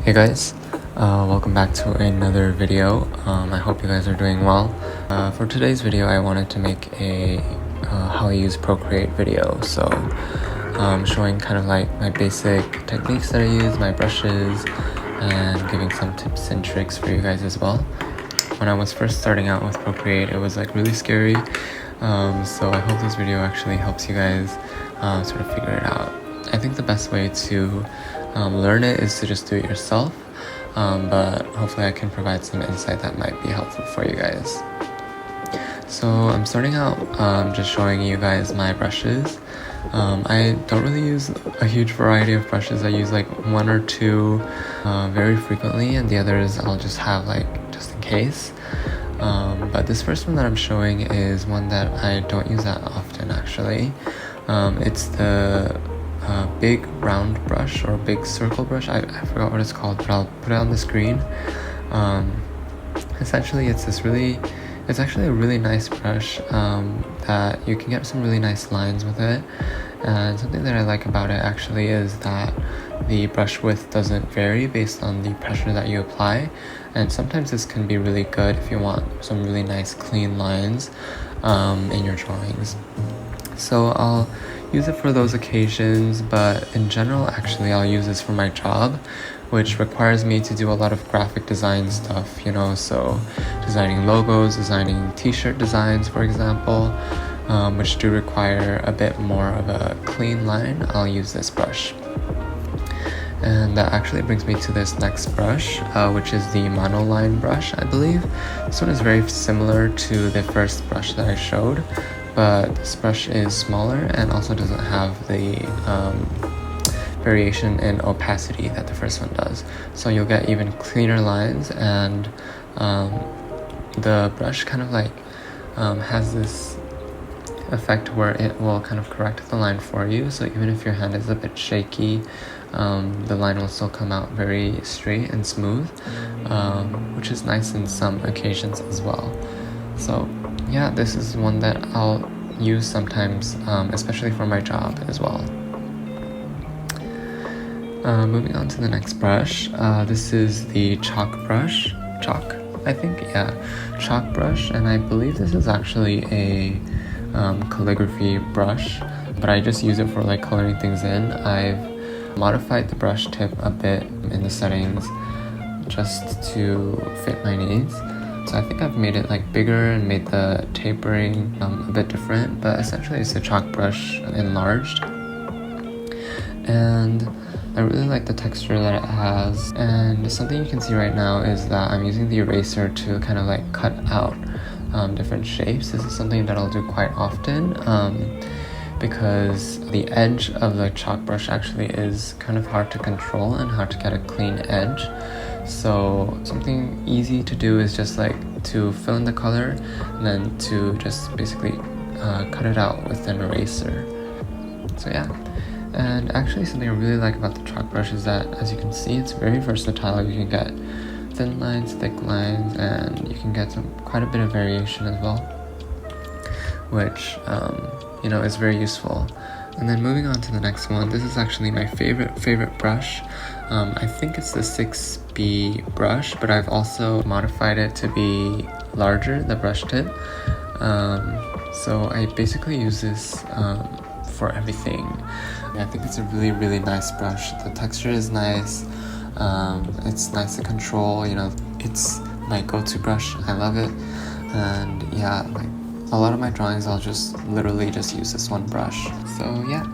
Hey guys, welcome back to another video. I hope you guys are doing well. For today's video, I wanted to make a how I use Procreate video. So showing kind of like my basic techniques that I use, my brushes, and giving some tips and tricks for you guys as well. When I was first starting out with Procreate, it was like really scary. So I hope this video actually helps you guys sort of figure it out. I think the best way to learn it is to just do it yourself, but hopefully I can provide some insight that might be helpful for you guys. So I'm starting out just showing you guys my brushes. I don't really use a huge variety of brushes. I use like one or two very frequently, and the others I'll just have like just in case. But this first one that I'm showing is one that I don't use that often actually. It's the big round brush or big circle brush. I forgot what it's called, but I'll put it on the screen. Essentially it's actually a really nice brush that you can get some really nice lines with it. And something that I like about it actually is that the brush width doesn't vary based on the pressure that you apply, and sometimes this can be really good if you want some really nice clean lines in your drawings. So I'll use it for those occasions, but in general actually I'll use this for my job, which requires me to do a lot of graphic design stuff, you know, so designing logos, designing t-shirt designs for example, which do require a bit more of a clean line. I'll use this brush. And that actually brings me to this next brush, which is the monoline brush, I believe. This one is very similar to the first brush that I showed, but this brush is smaller and also doesn't have the variation in opacity that the first one does. So you'll get even cleaner lines, and the brush kind of like has this effect where it will kind of correct the line for you. So even if your hand is a bit shaky, the line will still come out very straight and smooth, which is nice in some occasions as well. So yeah, this is one that I'll use sometimes, especially for my job as well. Moving on to the next brush, this is the chalk brush. Chalk brush, and I believe this is actually a calligraphy brush, but I just use it for like coloring things in. I've modified the brush tip a bit in the settings just to fit my needs. So I think I've made it like bigger and made the tapering a bit different, but essentially it's a chalk brush enlarged. And I really like the texture that it has, and something you can see right now is that I'm using the eraser to kind of like cut out different shapes. This is something that I'll do quite often because the edge of the chalk brush actually is kind of hard to control and hard to get a clean edge. So something easy to do is just like to fill in the color and then to just basically cut it out with an eraser. So yeah. And actually something I really like about the chalk brush is that, as you can see, it's very versatile. You can get thin lines, thick lines, and you can get quite a bit of variation as well, which you know, is very useful. And then moving on to the next one, this is actually my favorite brush. I think it's the 6B brush, but I've also modified it to be larger, the brush tip. So I basically use this for everything. I think it's a really nice brush. The texture is nice. It's nice to control, you know, it's my go-to brush. I love it. And yeah, like a lot of my drawings I'll just literally just use this one brush. So yeah.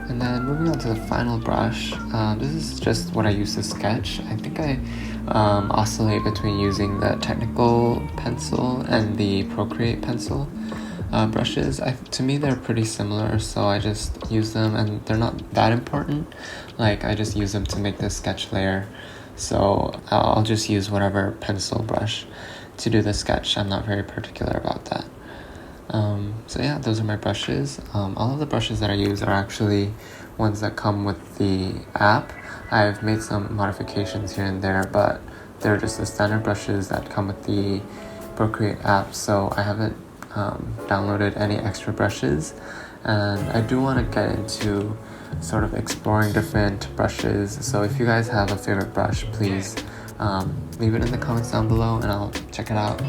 And then moving on to the final brush, this is just what I use to sketch. I think I oscillate between using the technical pencil and the Procreate pencil brushes. To me they're pretty similar, so I just use them, and they're not that important. Like I just use them to make this sketch layer, so I'll just use whatever pencil brush to do the sketch. I'm not very particular about that. So yeah, those are my brushes. All of the brushes that I use are actually ones that come with the app. I've made some modifications here and there, but they're just the standard brushes that come with the Procreate app, so I haven't downloaded any extra brushes. And I do want to get into sort of exploring different brushes. So if you guys have a favorite brush, please leave it in the comments down below and I'll check it out.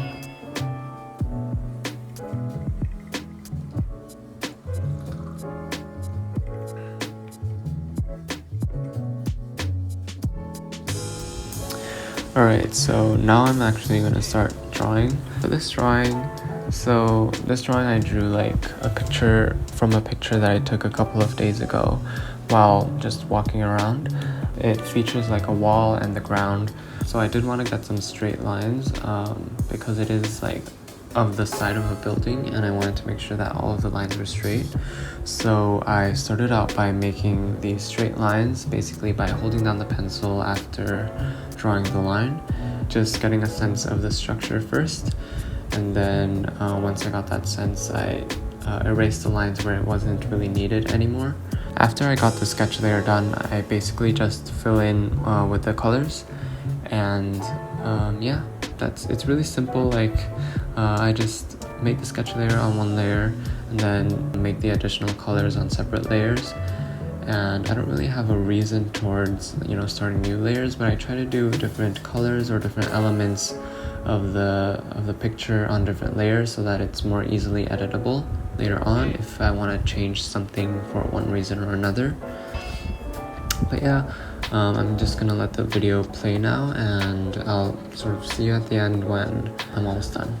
Alright, so now I'm actually going to start drawing. For this drawing, I drew like a picture from a picture that I took a couple of days ago while just walking around. It features like a wall and the ground, so I did want to get some straight lines because it is like of the side of a building and I wanted to make sure that all of the lines were straight. So I started out by making these straight lines, basically by holding down the pencil after drawing the line, just getting a sense of the structure first, and then once I got that sense, I erased the lines where it wasn't really needed anymore. After I got the sketch layer done, I basically just fill in with the colors, and yeah, it's really simple. Like I just make the sketch layer on one layer and then make the additional colors on separate layers. And I don't really have a reason towards, starting new layers, but I try to do different colors or different elements of the picture on different layers so that it's more easily editable later on if I want to change something for one reason or another. But yeah, I'm just gonna let the video play now and I'll sort of see you at the end when I'm almost done.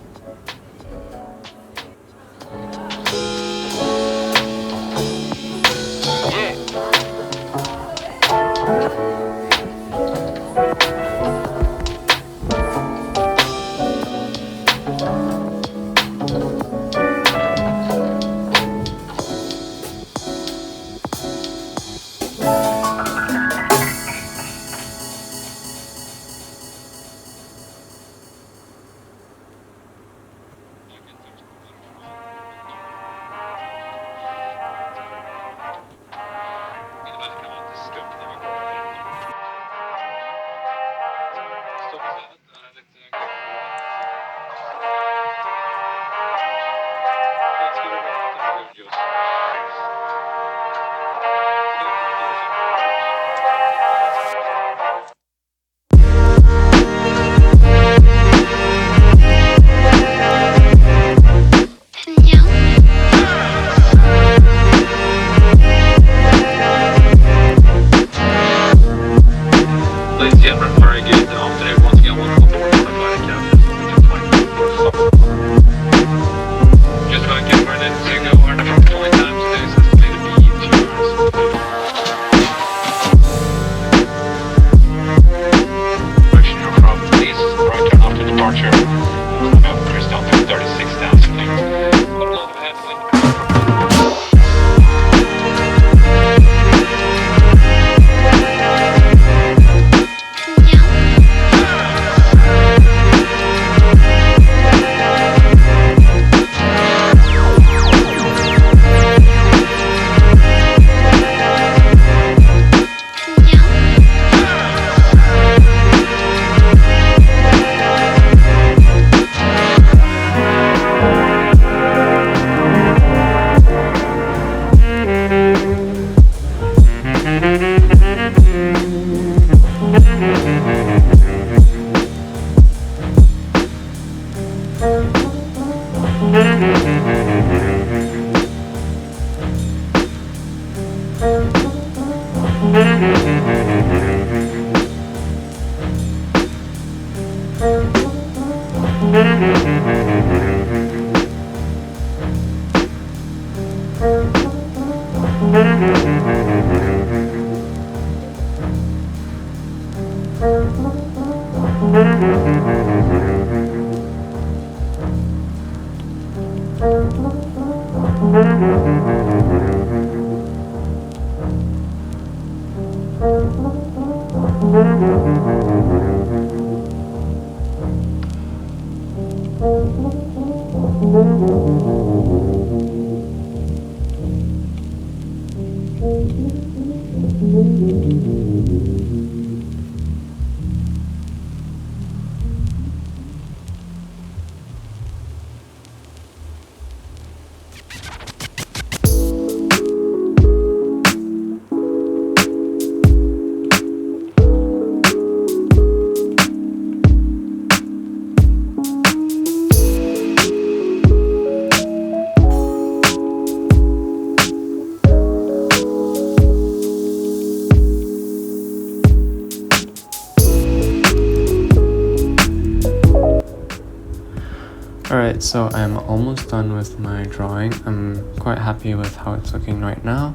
Alright, so I'm almost done with my drawing. I'm quite happy with how it's looking right now,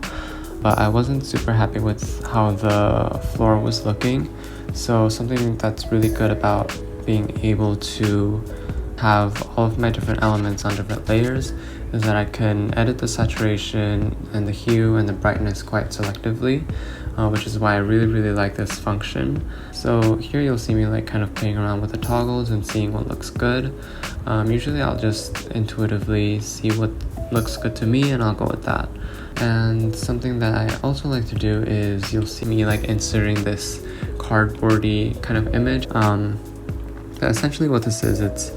but I wasn't super happy with how the floor was looking. So something that's really good about being able to have all of my different elements on different layers is that I can edit the saturation and the hue and the brightness quite selectively, which is why I really like this function. So here you'll see me like kind of playing around with the toggles and seeing what looks good. Usually I'll just intuitively see what looks good to me and I'll go with that. And something that I also like to do is you'll see me like inserting this cardboardy kind of image. Essentially what this is, it's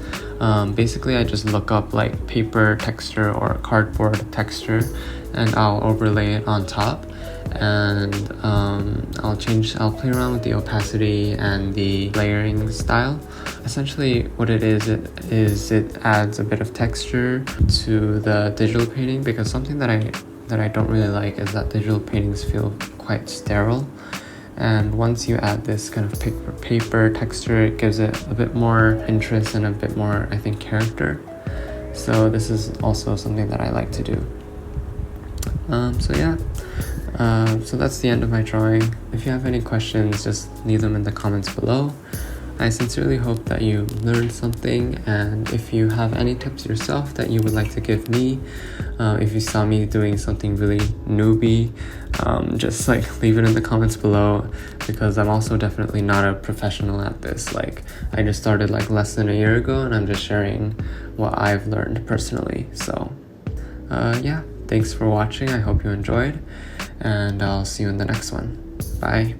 basically I just look up like paper texture or cardboard texture and I'll overlay it on top, and I'll play around with the opacity and the layering style. Essentially what it it adds a bit of texture to the digital painting, because something that I don't really like is that digital paintings feel quite sterile. And once you add this kind of paper texture, it gives it a bit more interest and a bit more, I think, character. So this is also something that I like to do. So that's the end of my drawing. If you have any questions, just leave them in the comments below. I sincerely hope that you learned something, and if you have any tips yourself that you would like to give me, if you saw me doing something really newbie, just like leave it in the comments below, because I'm also definitely not a professional at this. Like, I just started like less than a year ago and I'm just sharing what I've learned personally. So yeah, thanks for watching. I hope you enjoyed, and I'll see you in the next one. Bye.